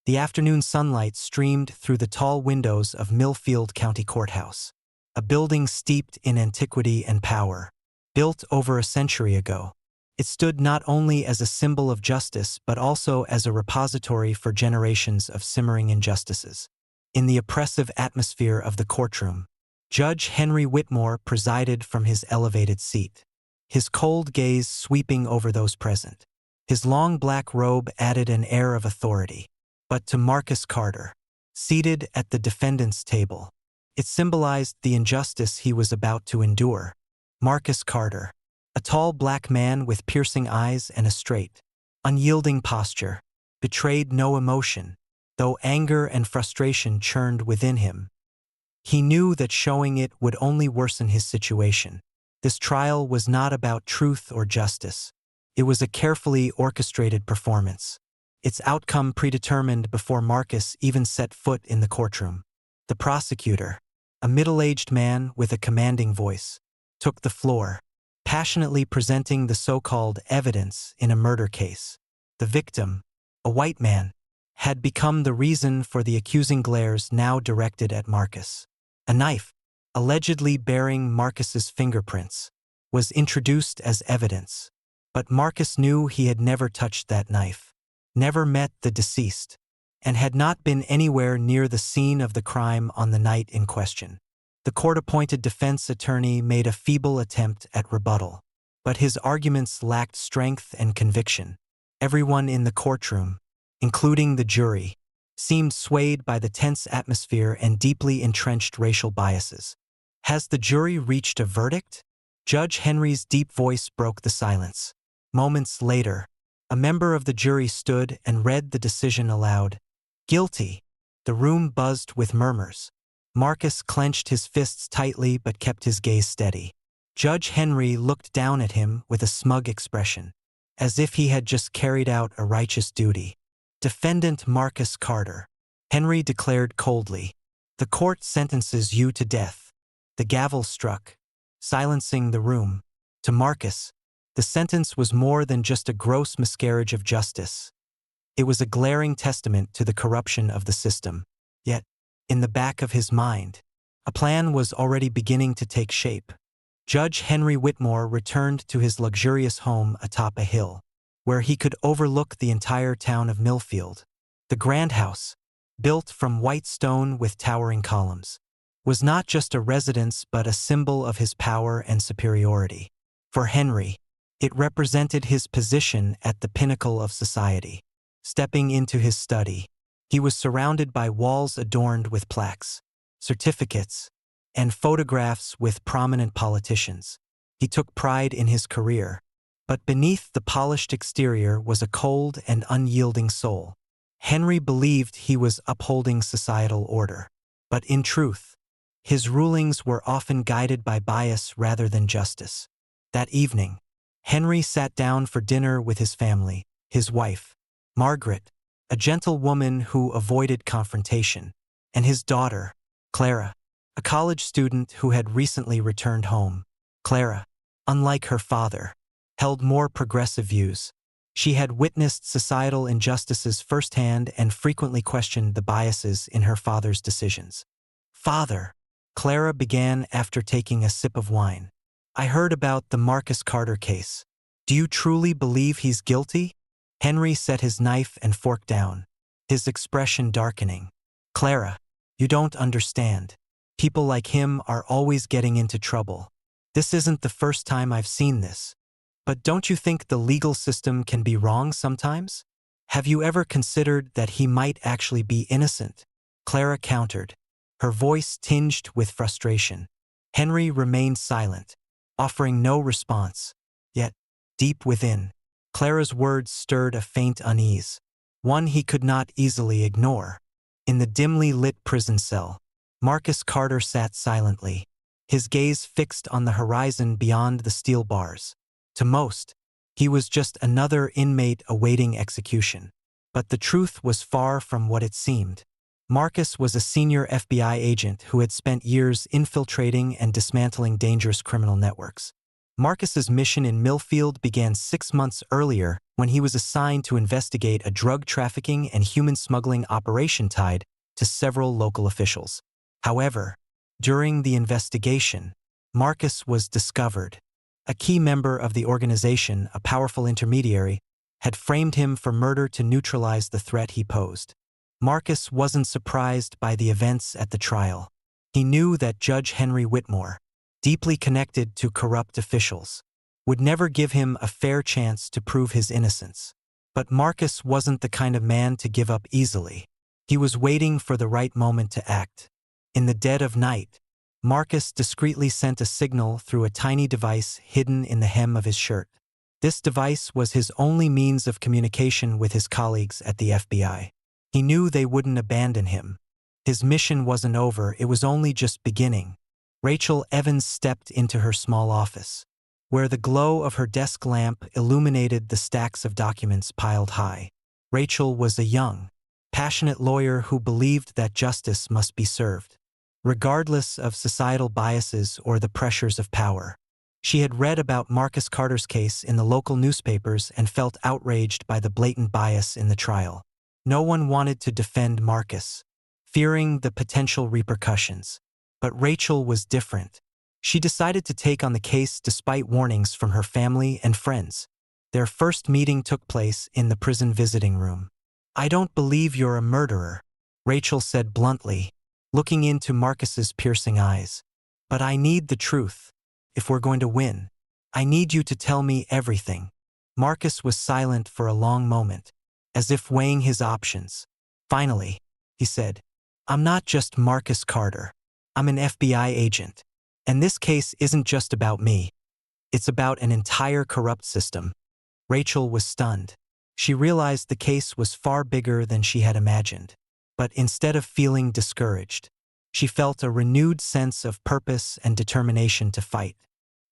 The afternoon sunlight streamed through the tall windows of Millfield County Courthouse, a building steeped in antiquity and power. Built over a century ago, it stood not only as a symbol of justice but also as a repository for generations of simmering injustices. In the oppressive atmosphere of the courtroom, Judge Henry Whitmore presided from his elevated seat, his cold gaze sweeping over those present. His long black robe added an air of authority. But to Marcus Carter, seated at the defendant's table, it symbolized the injustice he was about to endure. Marcus Carter, a tall black man with piercing eyes and a straight, unyielding posture, betrayed no emotion, though anger and frustration churned within him. He knew that showing it would only worsen his situation. This trial was not about truth or justice. It was a carefully orchestrated performance, its outcome predetermined before Marcus even set foot in the courtroom. The prosecutor, a middle-aged man with a commanding voice, took the floor, passionately presenting the so-called evidence in a murder case. The victim, a white man, had become the reason for the accusing glares now directed at Marcus. A knife, allegedly bearing Marcus's fingerprints, was introduced as evidence, but Marcus knew he had never touched that knife, never met the deceased, and had not been anywhere near the scene of the crime on the night in question. The court-appointed defense attorney made a feeble attempt at rebuttal, but his arguments lacked strength and conviction. Everyone in the courtroom, including the jury, seemed swayed by the tense atmosphere and deeply entrenched racial biases. Has the jury reached a verdict? Judge Henry's deep voice broke the silence. Moments later, a member of the jury stood and read the decision aloud. Guilty. The room buzzed with murmurs. Marcus clenched his fists tightly but kept his gaze steady. Judge Henry looked down at him with a smug expression, as if he had just carried out a righteous duty. Defendant Marcus Carter, Henry declared coldly, the court sentences you to death. The gavel struck, silencing the room. To Marcus, the sentence was more than just a gross miscarriage of justice. It was a glaring testament to the corruption of the system. Yet, in the back of his mind, a plan was already beginning to take shape. Judge Henry Whitmore returned to his luxurious home atop a hill, where he could overlook the entire town of Millfield. The grand house, built from white stone with towering columns, was not just a residence but a symbol of his power and superiority. For Henry, it represented his position at the pinnacle of society. Stepping into his study, he was surrounded by walls adorned with plaques, certificates, and photographs with prominent politicians. He took pride in his career, but beneath the polished exterior was a cold and unyielding soul. Henry believed he was upholding societal order, but in truth, his rulings were often guided by bias rather than justice. That evening, Henry sat down for dinner with his family, his wife, Margaret, a gentle woman who avoided confrontation, and his daughter, Clara, a college student who had recently returned home. Clara, unlike her father, held more progressive views. She had witnessed societal injustices firsthand and frequently questioned the biases in her father's decisions. Father, Clara began after taking a sip of wine, I heard about the Marcus Carter case. Do you truly believe he's guilty? Henry set his knife and fork down, his expression darkening. Clara, you don't understand. People like him are always getting into trouble. This isn't the first time I've seen this. But don't you think the legal system can be wrong sometimes? Have you ever considered that he might actually be innocent? Clara countered, her voice tinged with frustration. Henry remained silent, offering no response. Yet, deep within, Clara's words stirred a faint unease, one he could not easily ignore. In the dimly lit prison cell, Marcus Carter sat silently, his gaze fixed on the horizon beyond the steel bars. To most, he was just another inmate awaiting execution. But the truth was far from what it seemed. Marcus was a senior FBI agent who had spent years infiltrating and dismantling dangerous criminal networks. Marcus's mission in Millfield began 6 months earlier when he was assigned to investigate a drug trafficking and human smuggling operation tied to several local officials. However, during the investigation, Marcus was discovered. A key member of the organization, a powerful intermediary, had framed him for murder to neutralize the threat he posed. Marcus wasn't surprised by the events at the trial. He knew that Judge Henry Whitmore, deeply connected to corrupt officials, would never give him a fair chance to prove his innocence. But Marcus wasn't the kind of man to give up easily. He was waiting for the right moment to act. In the dead of night, Marcus discreetly sent a signal through a tiny device hidden in the hem of his shirt. This device was his only means of communication with his colleagues at the FBI. He knew they wouldn't abandon him. His mission wasn't over, it was only just beginning. Rachel Evans stepped into her small office, where the glow of her desk lamp illuminated the stacks of documents piled high. Rachel was a young, passionate lawyer who believed that justice must be served, regardless of societal biases or the pressures of power. She had read about Marcus Carter's case in the local newspapers and felt outraged by the blatant bias in the trial. No one wanted to defend Marcus, fearing the potential repercussions. But Rachel was different. She decided to take on the case despite warnings from her family and friends. Their first meeting took place in the prison visiting room. "I don't believe you're a murderer," Rachel said bluntly, looking into Marcus's piercing eyes. "But I need the truth. If we're going to win, I need you to tell me everything." Marcus was silent for a long moment, as if weighing his options. Finally, he said, "I'm not just Marcus Carter. I'm an FBI agent. And this case isn't just about me. It's about an entire corrupt system." Rachel was stunned. She realized the case was far bigger than she had imagined. But instead of feeling discouraged, she felt a renewed sense of purpose and determination to fight.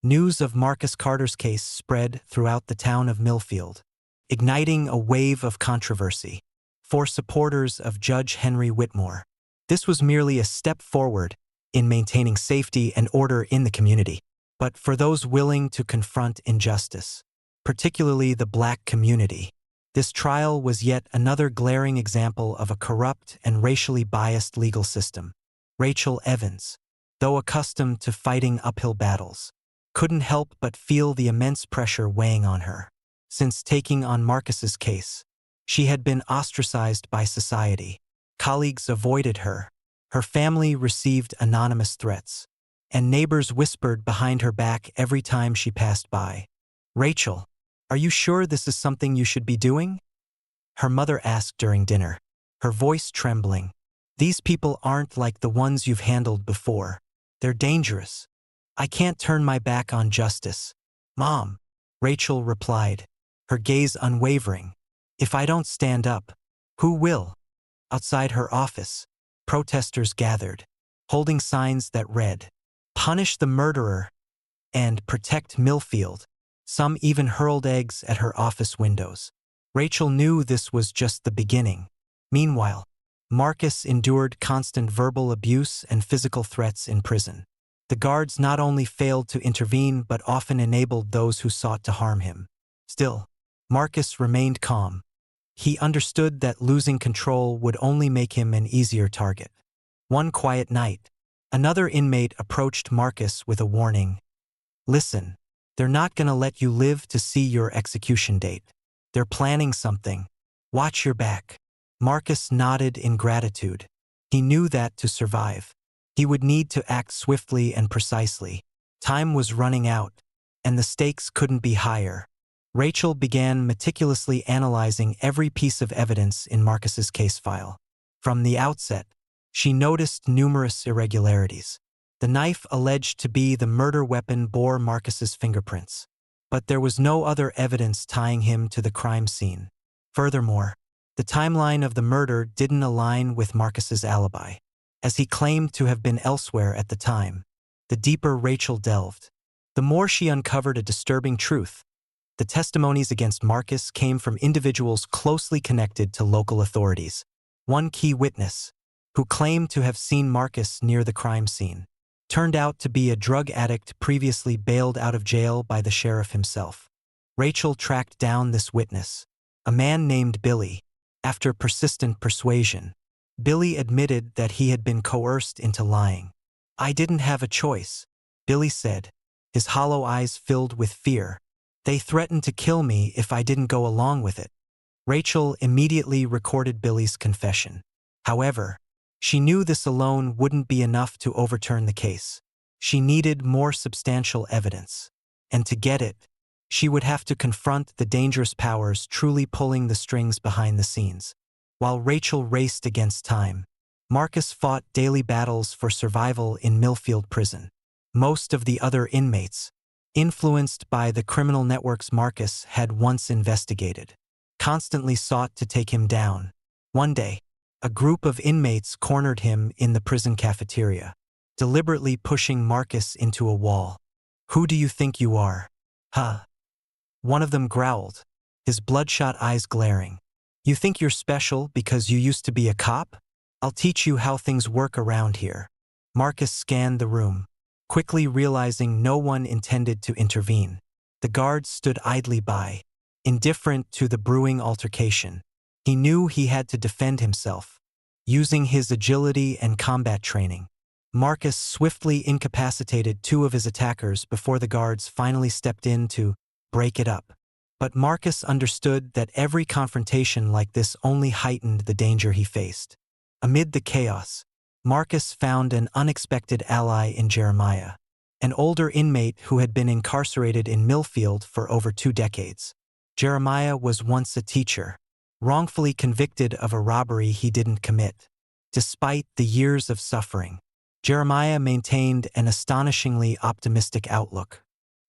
News of Marcus Carter's case spread throughout the town of Millfield, igniting a wave of controversy. For supporters of Judge Henry Whitmore, this was merely a step forward in maintaining safety and order in the community. But for those willing to confront injustice, particularly the Black community, this trial was yet another glaring example of a corrupt and racially biased legal system. Rachel Evans, though accustomed to fighting uphill battles, couldn't help but feel the immense pressure weighing on her. Since taking on Marcus's case, she had been ostracized by society. Colleagues avoided her. Her family received anonymous threats, and neighbors whispered behind her back every time she passed by. "Rachel, are you sure this is something you should be doing?" her mother asked during dinner, her voice trembling. "These people aren't like the ones you've handled before. They're dangerous. I can't turn my back on justice." "Mom," Rachel replied, her gaze unwavering. "If I don't stand up, who will?" Outside her office, protesters gathered, holding signs that read, "Punish the murderer" and "Protect Millfield." Some even hurled eggs at her office windows. Rachel knew this was just the beginning. Meanwhile, Marcus endured constant verbal abuse and physical threats in prison. The guards not only failed to intervene but often enabled those who sought to harm him. Still, Marcus remained calm. He understood that losing control would only make him an easier target. One quiet night, another inmate approached Marcus with a warning. "Listen, they're not gonna let you live to see your execution date. They're planning something. Watch your back." Marcus nodded in gratitude. He knew that to survive, he would need to act swiftly and precisely. Time was running out, and the stakes couldn't be higher. Rachel began meticulously analyzing every piece of evidence in Marcus's case file. From the outset, she noticed numerous irregularities. The knife alleged to be the murder weapon bore Marcus's fingerprints, but there was no other evidence tying him to the crime scene. Furthermore, the timeline of the murder didn't align with Marcus's alibi, as he claimed to have been elsewhere at the time. The deeper Rachel delved, the more she uncovered a disturbing truth. The testimonies against Marcus came from individuals closely connected to local authorities. One key witness, who claimed to have seen Marcus near the crime scene, turned out to be a drug addict previously bailed out of jail by the sheriff himself. Rachel tracked down this witness, a man named Billy. After persistent persuasion, Billy admitted that he had been coerced into lying. "I didn't have a choice," Billy said, his hollow eyes filled with fear. "They threatened to kill me if I didn't go along with it." Rachel immediately recorded Billy's confession. However, she knew this alone wouldn't be enough to overturn the case. She needed more substantial evidence. And to get it, she would have to confront the dangerous powers truly pulling the strings behind the scenes. While Rachel raced against time, Marcus fought daily battles for survival in Millfield Prison. Most of the other inmates, influenced by the criminal networks Marcus had once investigated, constantly sought to take him down. One day, a group of inmates cornered him in the prison cafeteria, deliberately pushing Marcus into a wall. "Who do you think you are? Huh?" One of them growled, his bloodshot eyes glaring. "You think you're special because you used to be a cop? I'll teach you how things work around here." Marcus scanned the room, quickly realizing no one intended to intervene. The guards stood idly by, indifferent to the brewing altercation. He knew he had to defend himself. Using his agility and combat training, Marcus swiftly incapacitated two of his attackers before the guards finally stepped in to break it up. But Marcus understood that every confrontation like this only heightened the danger he faced. Amid the chaos, Marcus found an unexpected ally in Jeremiah, an older inmate who had been incarcerated in Millfield for over 2 decades. Jeremiah was once a teacher, wrongfully convicted of a robbery he didn't commit. Despite the years of suffering, Jeremiah maintained an astonishingly optimistic outlook.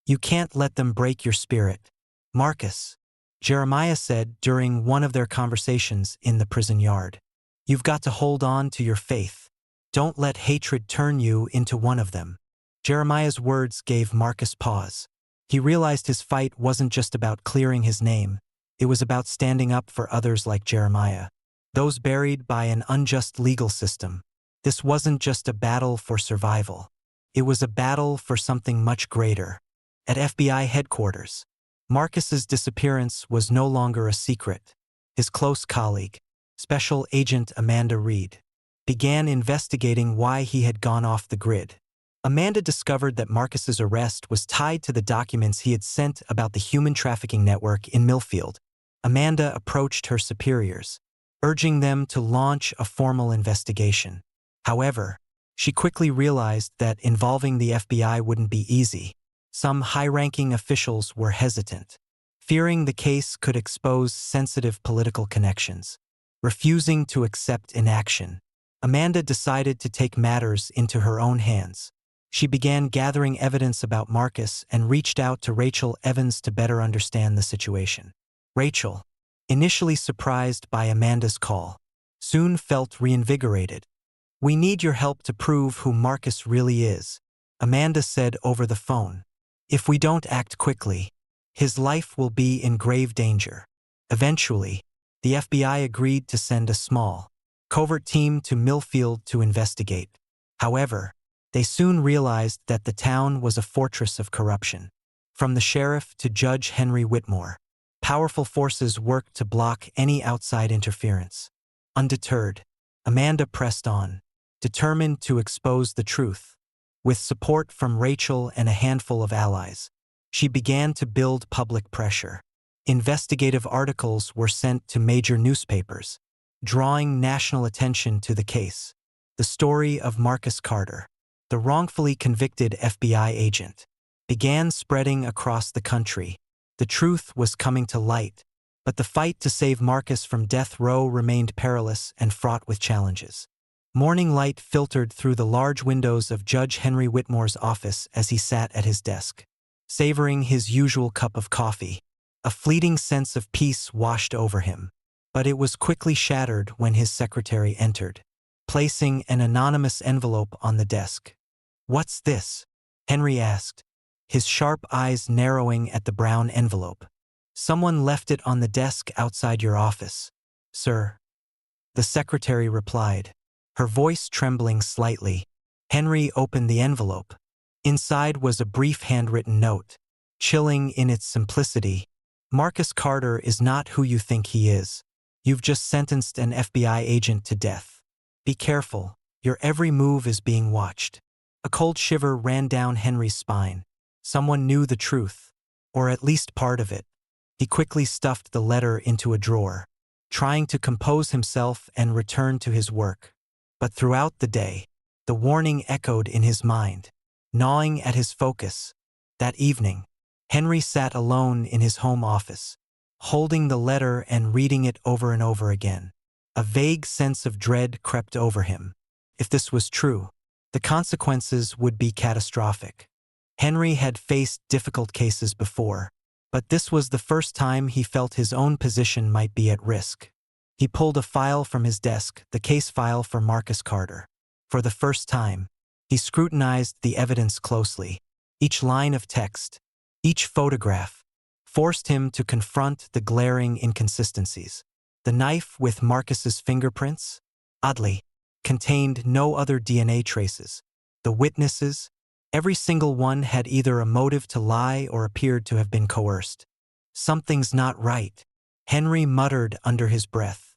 "You can't let them break your spirit, Marcus," Jeremiah said during one of their conversations in the prison yard. "You've got to hold on to your faith. Don't let hatred turn you into one of them." Jeremiah's words gave Marcus pause. He realized his fight wasn't just about clearing his name. It was about standing up for others like Jeremiah, those buried by an unjust legal system. This wasn't just a battle for survival. It was a battle for something much greater. At FBI headquarters, Marcus's disappearance was no longer a secret. His close colleague, Special Agent Amanda Reed, began investigating why he had gone off the grid. Amanda discovered that Marcus's arrest was tied to the documents he had sent about the human trafficking network in Millfield. Amanda approached her superiors, urging them to launch a formal investigation. However, she quickly realized that involving the FBI wouldn't be easy. Some high-ranking officials were hesitant, fearing the case could expose sensitive political connections. Refusing to accept inaction, Amanda decided to take matters into her own hands. She began gathering evidence about Marcus and reached out to Rachel Evans to better understand the situation. Rachel, initially surprised by Amanda's call, soon felt reinvigorated. "We need your help to prove who Marcus really is," Amanda said over the phone. "If we don't act quickly, his life will be in grave danger." Eventually, the FBI agreed to send a small, covert team to Millfield to investigate. However, they soon realized that the town was a fortress of corruption. From the sheriff to Judge Henry Whitmore, powerful forces worked to block any outside interference. Undeterred, Amanda pressed on, determined to expose the truth. With support from Rachel and a handful of allies, she began to build public pressure. Investigative articles were sent to major newspapers, drawing national attention to the case. The story of Marcus Carter, the wrongfully convicted FBI agent, began spreading across the country. The truth was coming to light, but the fight to save Marcus from death row remained perilous and fraught with challenges. Morning light filtered through the large windows of Judge Henry Whitmore's office as he sat at his desk, savoring his usual cup of coffee. A fleeting sense of peace washed over him, but it was quickly shattered when his secretary entered, placing an anonymous envelope on the desk. "What's this?" Henry asked, his sharp eyes narrowing at the brown envelope. "Someone left it on the desk outside your office, sir," the secretary replied, her voice trembling slightly. Henry opened the envelope. Inside was a brief handwritten note. Chilling in its simplicity. Marcus Carter is not who you think he is. You've just sentenced an FBI agent to death. Be careful. Your every move is being watched. A cold shiver ran down Henry's spine. Someone knew the truth, or at least part of it. He quickly stuffed the letter into a drawer, trying to compose himself and return to his work. But throughout the day, the warning echoed in his mind, gnawing at his focus. That evening, Henry sat alone in his home office, holding the letter and reading it over and over again. A vague sense of dread crept over him. If this was true, the consequences would be catastrophic. Henry had faced difficult cases before, but this was the first time he felt his own position might be at risk. He pulled a file from his desk, the case file for Marcus Carter. For the first time, he scrutinized the evidence closely. Each line of text, each photograph, forced him to confront the glaring inconsistencies. The knife with Marcus's fingerprints, oddly, contained no other DNA traces. The witnesses, every single one had either a motive to lie or appeared to have been coerced. Something's not right, Henry muttered under his breath.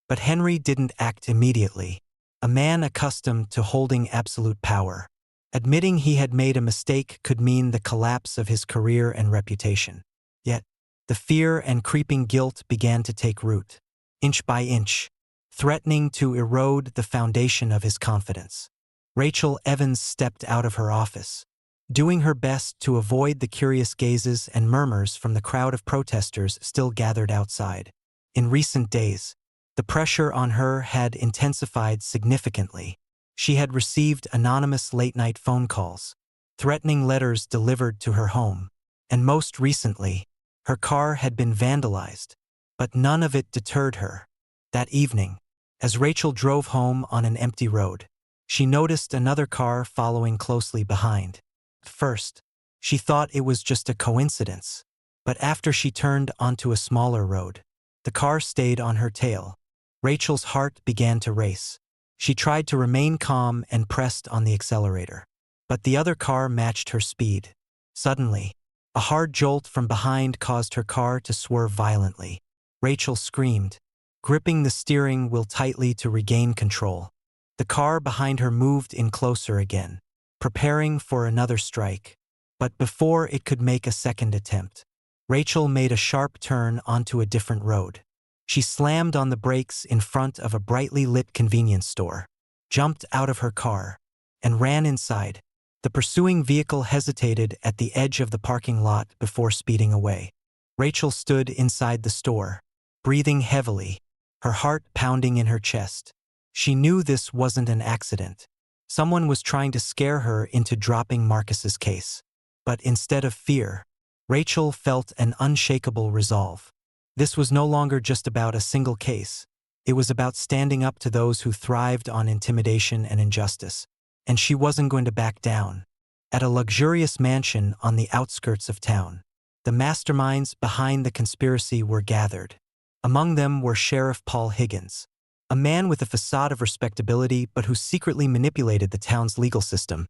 But Henry didn't act immediately. A man accustomed to holding absolute power. Admitting he had made a mistake could mean the collapse of his career and reputation. Yet, the fear and creeping guilt began to take root, inch by inch, threatening to erode the foundation of his confidence. Rachel Evans stepped out of her office, doing her best to avoid the curious gazes and murmurs from the crowd of protesters still gathered outside. In recent days, the pressure on her had intensified significantly. She had received anonymous late-night phone calls, threatening letters delivered to her home, and most recently, her car had been vandalized. But none of it deterred her. That evening, as Rachel drove home on an empty road, she noticed another car following closely behind. At first, she thought it was just a coincidence, but after she turned onto a smaller road, the car stayed on her tail. Rachel's heart began to race. She tried to remain calm and pressed on the accelerator, but the other car matched her speed. Suddenly, a hard jolt from behind caused her car to swerve violently. Rachel screamed, gripping the steering wheel tightly to regain control. The car behind her moved in closer again, preparing for another strike. But before it could make a second attempt, Rachel made a sharp turn onto a different road. She slammed on the brakes in front of a brightly lit convenience store, jumped out of her car, and ran inside. The pursuing vehicle hesitated at the edge of the parking lot before speeding away. Rachel stood inside the store, breathing heavily, her heart pounding in her chest. She knew this wasn't an accident. Someone was trying to scare her into dropping Marcus's case. But instead of fear, Rachel felt an unshakable resolve. This was no longer just about a single case. It was about standing up to those who thrived on intimidation and injustice. And she wasn't going to back down. At a luxurious mansion on the outskirts of town, the masterminds behind the conspiracy were gathered. Among them were Sheriff Paul Higgins, a man with a facade of respectability but who secretly manipulated the town's legal system,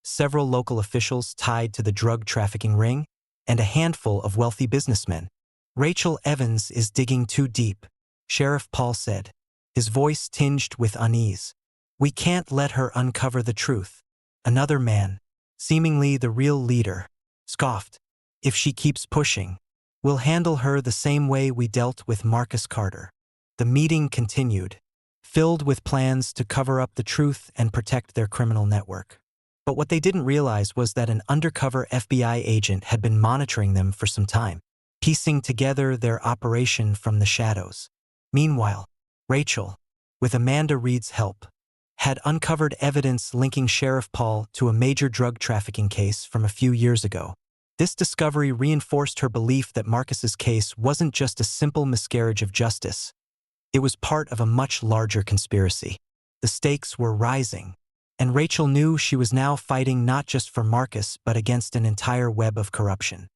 several local officials tied to the drug trafficking ring, and a handful of wealthy businessmen. Rachel Evans is digging too deep, Sheriff Paul said, his voice tinged with unease. We can't let her uncover the truth. Another man, seemingly the real leader, scoffed. If she keeps pushing, we'll handle her the same way we dealt with Marcus Carter. The meeting continued, filled with plans to cover up the truth and protect their criminal network. But what they didn't realize was that an undercover FBI agent had been monitoring them for some time, piecing together their operation from the shadows. Meanwhile, Rachel, with Amanda Reed's help, had uncovered evidence linking Sheriff Paul to a major drug trafficking case from a few years ago. This discovery reinforced her belief that Marcus's case wasn't just a simple miscarriage of justice. It was part of a much larger conspiracy. The stakes were rising, and Rachel knew she was now fighting not just for Marcus but against an entire web of corruption.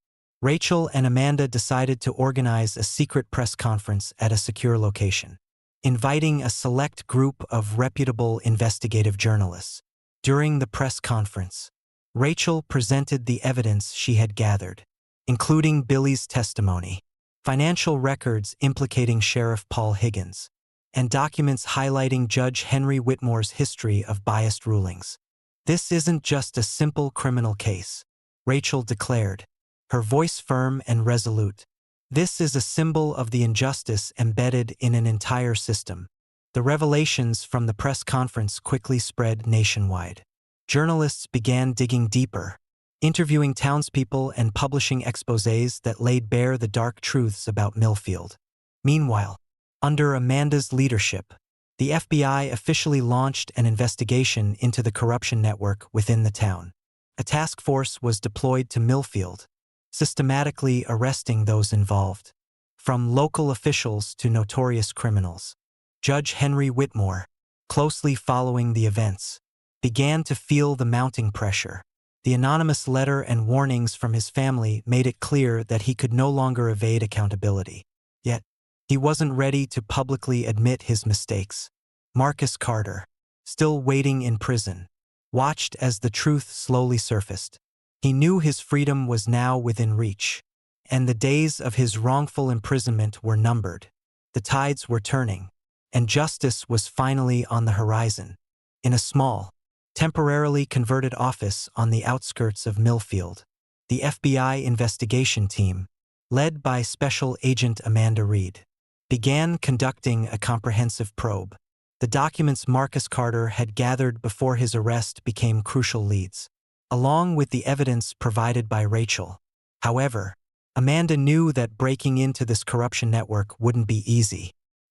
Rachel and Amanda decided to organize a secret press conference at a secure location, inviting a select group of reputable investigative journalists. During the press conference, Rachel presented the evidence she had gathered, including Billy's testimony, financial records implicating Sheriff Paul Higgins, and documents highlighting Judge Henry Whitmore's history of biased rulings. "This isn't just a simple criminal case," Rachel declared, her voice firm and resolute. "This is a symbol of the injustice embedded in an entire system." The revelations from the press conference quickly spread nationwide. Journalists began digging deeper, interviewing townspeople and publishing exposés that laid bare the dark truths about Millfield. Meanwhile, under Amanda's leadership, the FBI officially launched an investigation into the corruption network within the town. A task force was deployed to Millfield, systematically arresting those involved, from local officials to notorious criminals. Judge Henry Whitmore, closely following the events, began to feel the mounting pressure. The anonymous letter and warnings from his family made it clear that he could no longer evade accountability. Yet, he wasn't ready to publicly admit his mistakes. Marcus Carter, still waiting in prison, watched as the truth slowly surfaced. He knew his freedom was now within reach, and the days of his wrongful imprisonment were numbered. The tides were turning, and justice was finally on the horizon. In a small, temporarily converted office on the outskirts of Millfield, the FBI investigation team, led by Special Agent Amanda Reed, began conducting a comprehensive probe. The documents Marcus Carter had gathered before his arrest became crucial leads, along with the evidence provided by Rachel. However, Amanda knew that breaking into this corruption network wouldn't be easy.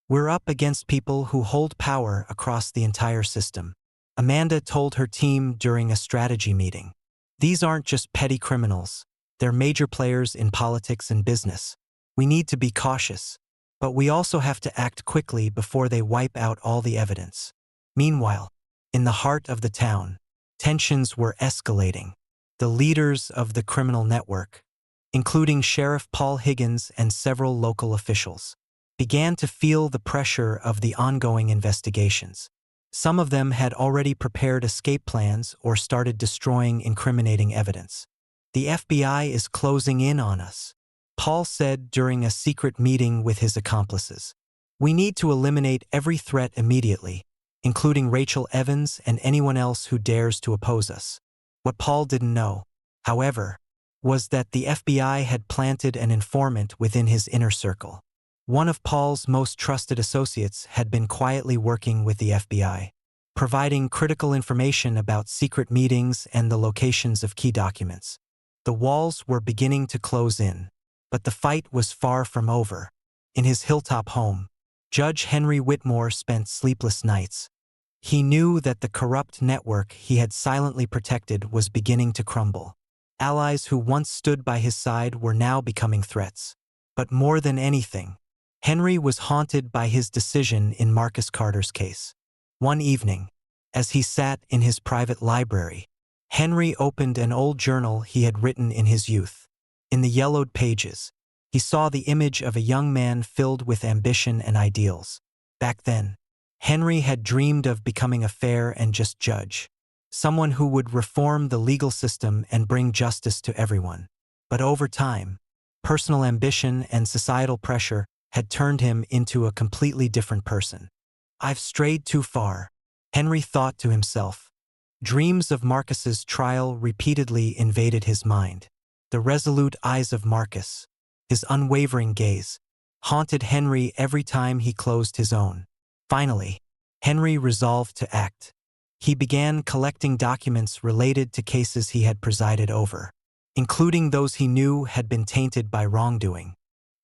"We're up against people who hold power across the entire system," Amanda told her team during a strategy meeting. "These aren't just petty criminals. They're major players in politics and business. We need to be cautious, but we also have to act quickly before they wipe out all the evidence." Meanwhile, in the heart of the town, tensions were escalating. The leaders of the criminal network, including Sheriff Paul Higgins and several local officials, began to feel the pressure of the ongoing investigations. Some of them had already prepared escape plans or started destroying incriminating evidence. "The FBI is closing in on us," Paul said during a secret meeting with his accomplices. "We need to eliminate every threat immediately, including Rachel Evans and anyone else who dares to oppose us." What Paul didn't know, however, was that the FBI had planted an informant within his inner circle. One of Paul's most trusted associates had been quietly working with the FBI, providing critical information about secret meetings and the locations of key documents. The walls were beginning to close in, but the fight was far from over. In his hilltop home, Judge Henry Whitmore spent sleepless nights. He knew that the corrupt network he had silently protected was beginning to crumble. Allies who once stood by his side were now becoming threats. But more than anything, Henry was haunted by his decision in Marcus Carter's case. One evening, as he sat in his private library, Henry opened an old journal he had written in his youth. In the yellowed pages, he saw the image of a young man filled with ambition and ideals. Back then, Henry had dreamed of becoming a fair and just judge, someone who would reform the legal system and bring justice to everyone. But over time, personal ambition and societal pressure had turned him into a completely different person. "I've strayed too far," Henry thought to himself. Dreams of Marcus's trial repeatedly invaded his mind. The resolute eyes of Marcus, his unwavering gaze, haunted Henry every time he closed his own. Finally, Henry resolved to act. He began collecting documents related to cases he had presided over, including those he knew had been tainted by wrongdoing.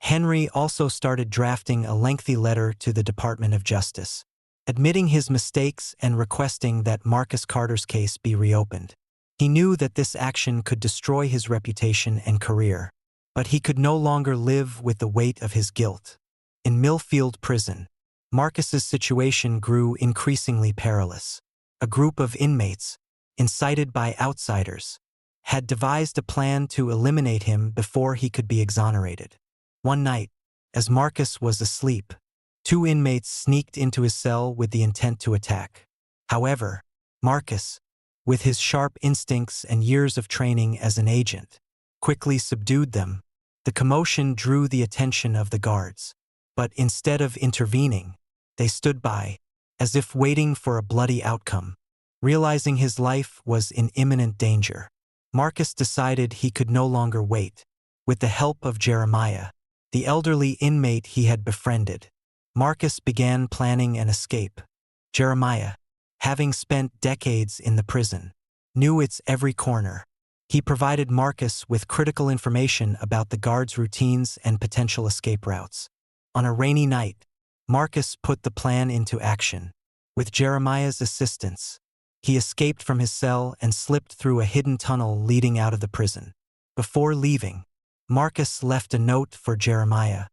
Henry also started drafting a lengthy letter to the Department of Justice, admitting his mistakes and requesting that Marcus Carter's case be reopened. He knew that this action could destroy his reputation and career, but he could no longer live with the weight of his guilt. In Millfield Prison, Marcus's situation grew increasingly perilous. A group of inmates, incited by outsiders, had devised a plan to eliminate him before he could be exonerated. One night, as Marcus was asleep, 2 inmates sneaked into his cell with the intent to attack. However, Marcus, with his sharp instincts and years of training as an agent, quickly subdued them. The commotion drew the attention of the guards. But instead of intervening, they stood by, as if waiting for a bloody outcome. Realizing his life was in imminent danger, Marcus decided he could no longer wait. With the help of Jeremiah, the elderly inmate he had befriended, Marcus began planning an escape. Jeremiah, having spent decades in the prison, knew its every corner. He provided Marcus with critical information about the guards' routines and potential escape routes. On a rainy night, Marcus put the plan into action. With Jeremiah's assistance, he escaped from his cell and slipped through a hidden tunnel leading out of the prison. Before leaving, Marcus left a note for Jeremiah.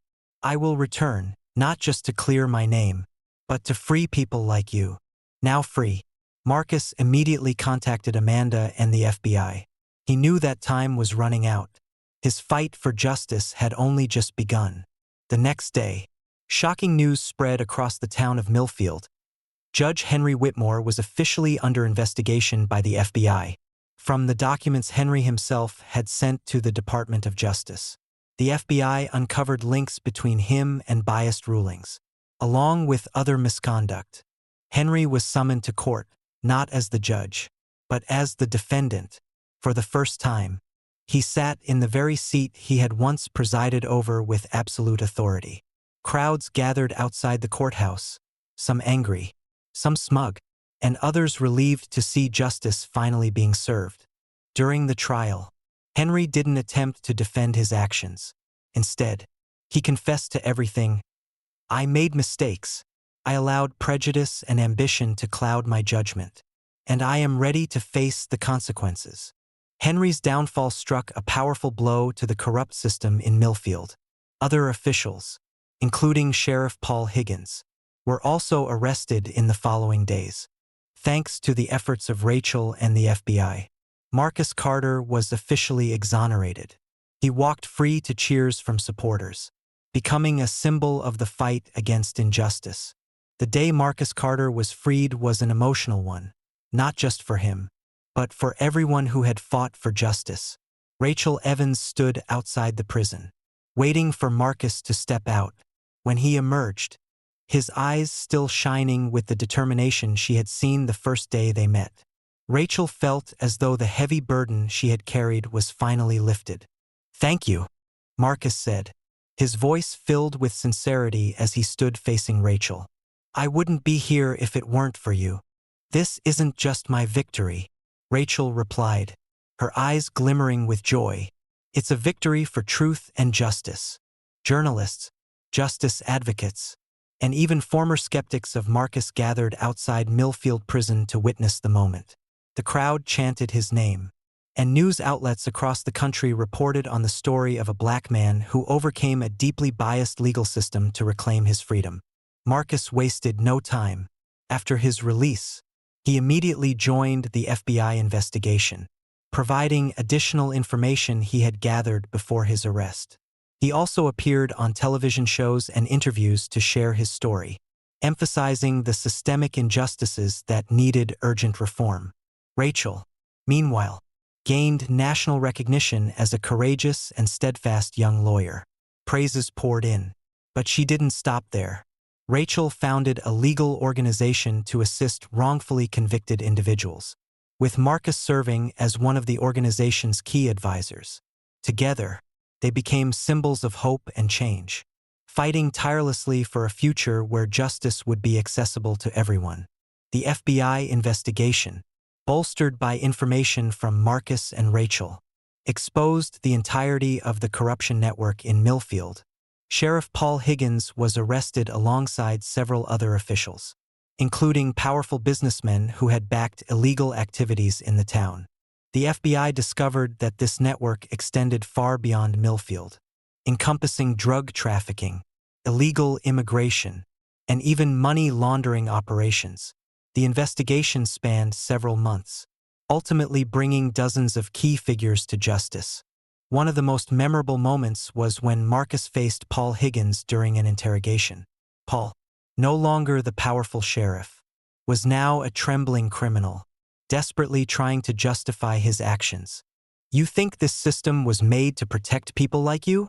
"I will return, not just to clear my name, but to free people like you." Now free, Marcus immediately contacted Amanda and the FBI. He knew that time was running out. His fight for justice had only just begun. The next day, shocking news spread across the town of Millfield. Judge Henry Whitmore was officially under investigation by the FBI. From the documents Henry himself had sent to the Department of Justice, the FBI uncovered links between him and biased rulings, along with other misconduct. Henry was summoned to court, not as the judge, but as the defendant. For the first time, he sat in the very seat he had once presided over with absolute authority. Crowds gathered outside the courthouse, some angry, some smug, and others relieved to see justice finally being served. During the trial, Henry didn't attempt to defend his actions. Instead, he confessed to everything. "I made mistakes. I allowed prejudice and ambition to cloud my judgment, and I am ready to face the consequences." Henry's downfall struck a powerful blow to the corrupt system in Millfield. Other officials, including Sheriff Paul Higgins, were also arrested in the following days. Thanks to the efforts of Rachel and the FBI, Marcus Carter was officially exonerated. He walked free to cheers from supporters, becoming a symbol of the fight against injustice. The day Marcus Carter was freed was an emotional one, not just for him, but for everyone who had fought for justice. Rachel Evans stood outside the prison, waiting for Marcus to step out. When he emerged, his eyes still shining with the determination she had seen the first day they met, Rachel felt as though the heavy burden she had carried was finally lifted. "Thank you," Marcus said, his voice filled with sincerity as he stood facing Rachel. "I wouldn't be here if it weren't for you." "This isn't just my victory," Rachel replied, her eyes glimmering with joy. "It's a victory for truth and justice." Journalists, justice advocates, and even former skeptics of Marcus gathered outside Millfield Prison to witness the moment. The crowd chanted his name, and news outlets across the country reported on the story of a black man who overcame a deeply biased legal system to reclaim his freedom. Marcus wasted no time. After his release, he immediately joined the FBI investigation, providing additional information he had gathered before his arrest. He also appeared on television shows and interviews to share his story, emphasizing the systemic injustices that needed urgent reform. Rachel, meanwhile, gained national recognition as a courageous and steadfast young lawyer. Praises poured in, but she didn't stop there. Rachel founded a legal organization to assist wrongfully convicted individuals, with Marcus serving as one of the organization's key advisors. Together, they became symbols of hope and change, fighting tirelessly for a future where justice would be accessible to everyone. The FBI investigation, bolstered by information from Marcus and Rachel, exposed the entirety of the corruption network in Millfield. Sheriff Paul Higgins was arrested alongside several other officials, including powerful businessmen who had backed illegal activities in the town. The FBI discovered that this network extended far beyond Millfield, encompassing drug trafficking, illegal immigration, and even money laundering operations. The investigation spanned several months, ultimately bringing dozens of key figures to justice. One of the most memorable moments was when Marcus faced Paul Higgins during an interrogation. Paul, no longer the powerful sheriff, was now a trembling criminal. desperately trying to justify his actions. "You think this system was made to protect people like you?"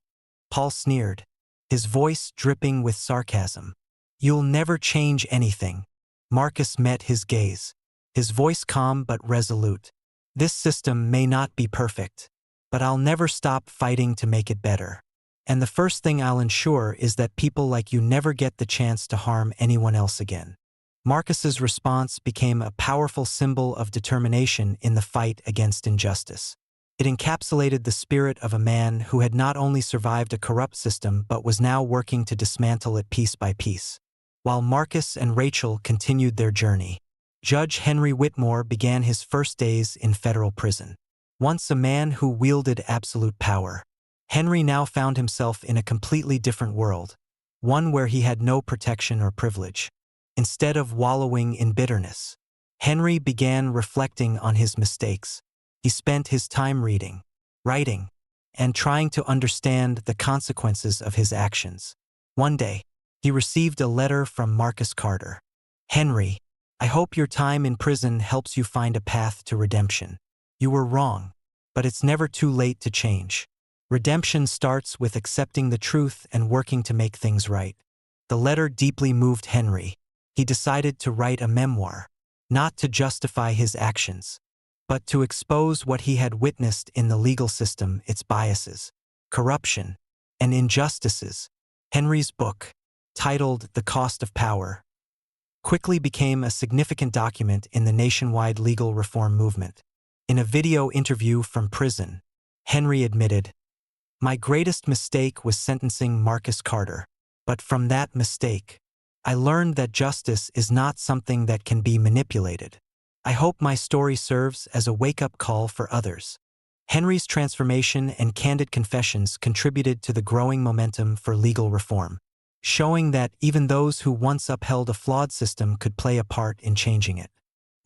Paul sneered, his voice dripping with sarcasm. "You'll never change anything." Marcus met his gaze, his voice calm but resolute. "This system may not be perfect, but I'll never stop fighting to make it better. And the first thing I'll ensure is that people like you never get the chance to harm anyone else again." Marcus's response became a powerful symbol of determination in the fight against injustice. It encapsulated the spirit of a man who had not only survived a corrupt system but was now working to dismantle it piece by piece. While Marcus and Rachel continued their journey, Judge Henry Whitmore began his first days in federal prison. Once a man who wielded absolute power, Henry now found himself in a completely different world, one where he had no protection or privilege. Instead of wallowing in bitterness, Henry began reflecting on his mistakes. He spent his time reading, writing, and trying to understand the consequences of his actions. One day, he received a letter from Marcus Carter. "Henry, I hope your time in prison helps you find a path to redemption. You were wrong, but it's never too late to change. Redemption starts with accepting the truth and working to make things right." The letter deeply moved Henry. He decided to write a memoir, not to justify his actions, but to expose what he had witnessed in the legal system, its biases, corruption, and injustices. Henry's book, titled The Cost of Power, quickly became a significant document in the nationwide legal reform movement. In a video interview from prison, Henry admitted, "My greatest mistake was sentencing Marcus Carter, but from that mistake, I learned that justice is not something that can be manipulated. I hope my story serves as a wake-up call for others." Henry's transformation and candid confessions contributed to the growing momentum for legal reform, showing that even those who once upheld a flawed system could play a part in changing it.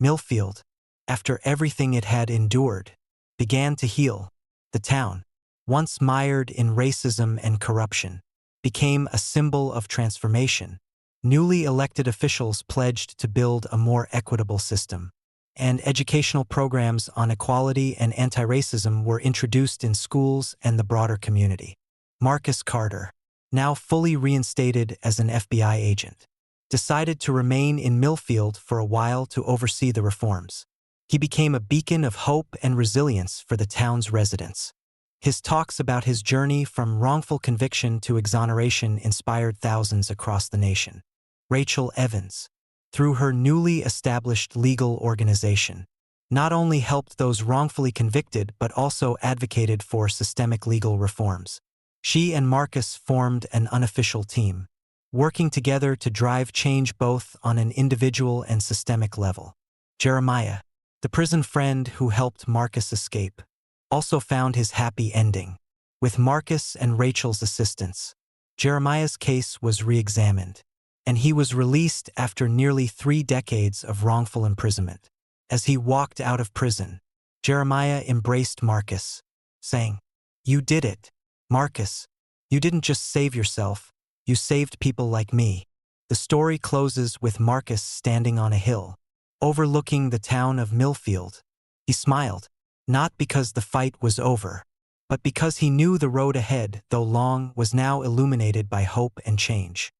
Millfield, after everything it had endured, began to heal. The town, once mired in racism and corruption, became a symbol of transformation. Newly elected officials pledged to build a more equitable system, and educational programs on equality and anti-racism were introduced in schools and the broader community. Marcus Carter, now fully reinstated as an FBI agent, decided to remain in Millfield for a while to oversee the reforms. He became a beacon of hope and resilience for the town's residents. His talks about his journey from wrongful conviction to exoneration inspired thousands across the nation. Rachel Evans, through her newly established legal organization, not only helped those wrongfully convicted but also advocated for systemic legal reforms. She and Marcus formed an unofficial team, working together to drive change both on an individual and systemic level. Jeremiah, the prison friend who helped Marcus escape, also found his happy ending. With Marcus and Rachel's assistance, Jeremiah's case was re-examined, and he was released after nearly 3 decades of wrongful imprisonment. As he walked out of prison, Jeremiah embraced Marcus, saying, "You did it, Marcus. You didn't just save yourself, you saved people like me." The story closes with Marcus standing on a hill, overlooking the town of Millfield. He smiled, not because the fight was over, but because he knew the road ahead, though long, was now illuminated by hope and change.